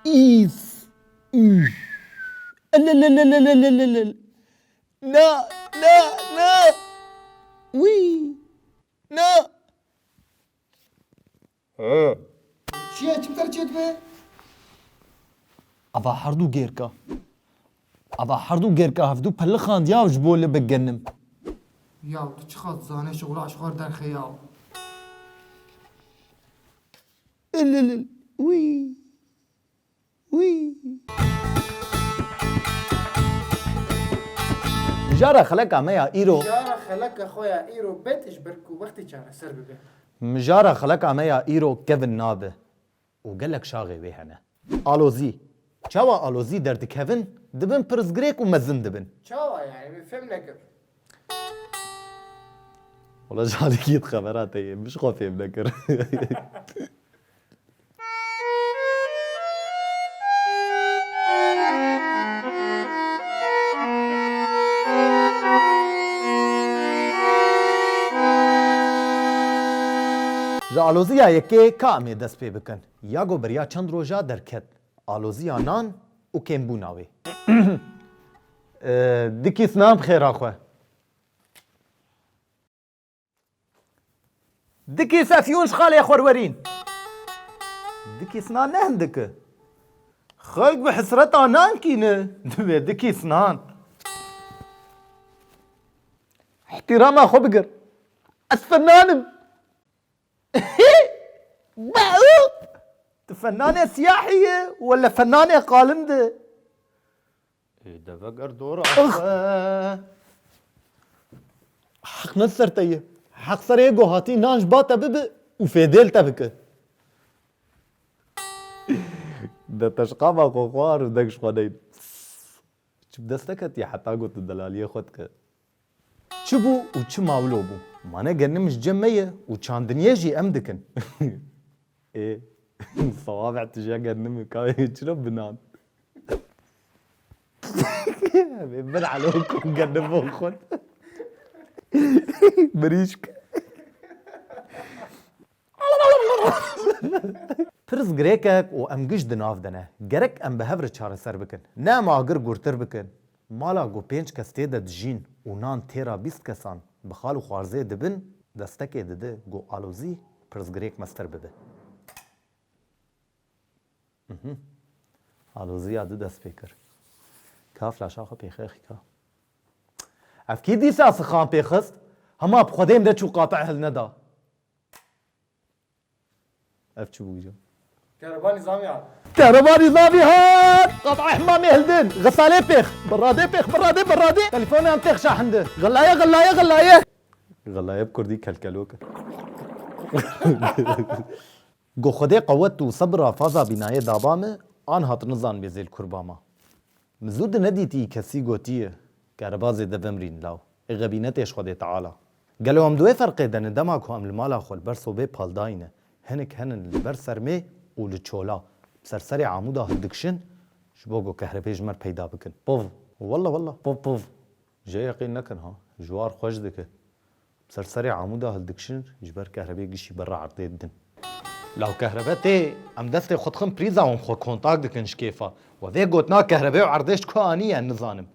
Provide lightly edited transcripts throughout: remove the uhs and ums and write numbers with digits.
إيس لا لا لا لا لا لا لا لا لا لا لا وي لا چیه چی بتر چیت به؟ أضع حردو جيركا أضع حردو جيركا هفدو بلخان دياو جبول بجنم یا تو چی خواست زانه شغل اشغار در خیال لا لا وي وي مجارة خلق عميا إيرو جارا خلق خویا ایرو بتش برکو وقتی چاره سر ببه مجارة خلق عميا إيرو كيفن نابه وقال لك شاغي ويهنا آلوزي چاوا آلوزي درد كيفن دبن برزغريك ومزن دبن چاوا يعني فهم نکر والله جالي كيت خبرات هي مش خوفي بنكر آلوزیا یکی کامی دست پی بکن یا گو بریا چند روزا درکت آلوزیا نان و کمبو ناوی دکی سنام خیر آخوه دکی سفیونش خالی خورورین دکی سنان نه هندکه خلق بحسرت آنان کینه دوی دکی سنان احترام اخو بقر اسفنانم فنانة سياحية ولا فنانة قالندة؟ ايه ده بقر دور حق نصر تيه حق سريقو هاتي نانج باتا بب وفيديل تبكه ده تشقابا خوار ودقش خدين شو بدستكت يا حتى قلت الدلالية خدك شبو وشو ماولو بو ما انا قنمش جمية وشاندنيا جي امدكن ايه صوابع تجي قنمي كاي شنو بنان بن عليكم قنمو خد بريشك فرز غريكك وام قش دناف دنا غرك ام بهفر چاره سر بكن نا ما اگر گورتر بكن مالا گو پنج کس تیده دجین و نان تیرا 20 کسان بخال و خوارزه دبن دستکه دده گو آلوزی پرزگریک مستر بده آلوزی عده دست پیکر کاف لاشاخه پیخه خیکا افکی دیسه اسخان پیخست هما بخودیم ده چو قاطع هل ندا اف چو بوجو كهرباء نظامي عاد كهرباء نظامي هات قطع حمامي هلدن غسالة بيخ برادة تليفوني عم تيخ شاحنده غلاية بكردي كلكلوكة گو خده قوت و صبر فازا بناية دابامه آن هات نظام بيزيل كرباما مزود نديتي كسي گوتيه كهرباء زيده بمرين لاو اغبينتش خده تعالى قالوا هم دوه فرق دن دماغو هم المالا خول برسو بي پالداينه هنك هنن البر سرمي ولتشولا سرسري عمودا هدكشن شبوغو كهرباء جمر پیدا بكن بوف والله بوف جاي يقين نكن ها جوار خوش دكه سرسري عمودا هدكشن جبر كهرباء قشي برا عرضي الدن لو كهرباء تي ام دستي خد خم بريزا ون خو كونتاك دكنش كيفا وذي قوتنا كهرباء وعرضيش كوانية النظام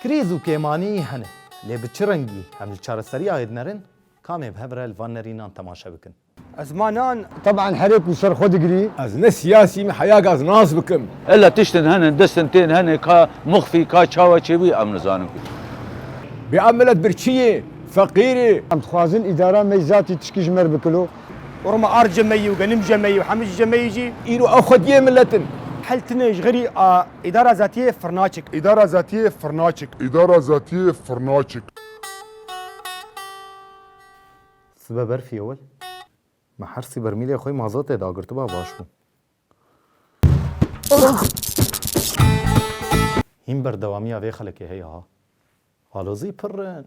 كريزو كيماني هنه لي بتشرنجي هم الشار السريع يدنرن كامي بهبرة الفانرينان تماشا بكن أزمانان طبعا حريك وصار خود قري أزنا سياسي محياق أز ناس بكم الا تشتن هن دستنتين هن كا مخفي كا تشاوا تشوي ام نزانم بعملت برشية فقيرة عم تخوازن إدارة ميزاتي تشكي جمر بكلو ورما ار جمي وقنم جمي وحمج جمي يجي إيرو أخذ ملتن حلتنا غري اداره ذاتيه فرناچك إدارة ذاتية فرناچك سبب برفي اول ما حرسي برميلي اخوي مازوت دا قرت با باشو هين بردوامي اوي خلك هي ها هالوزي پر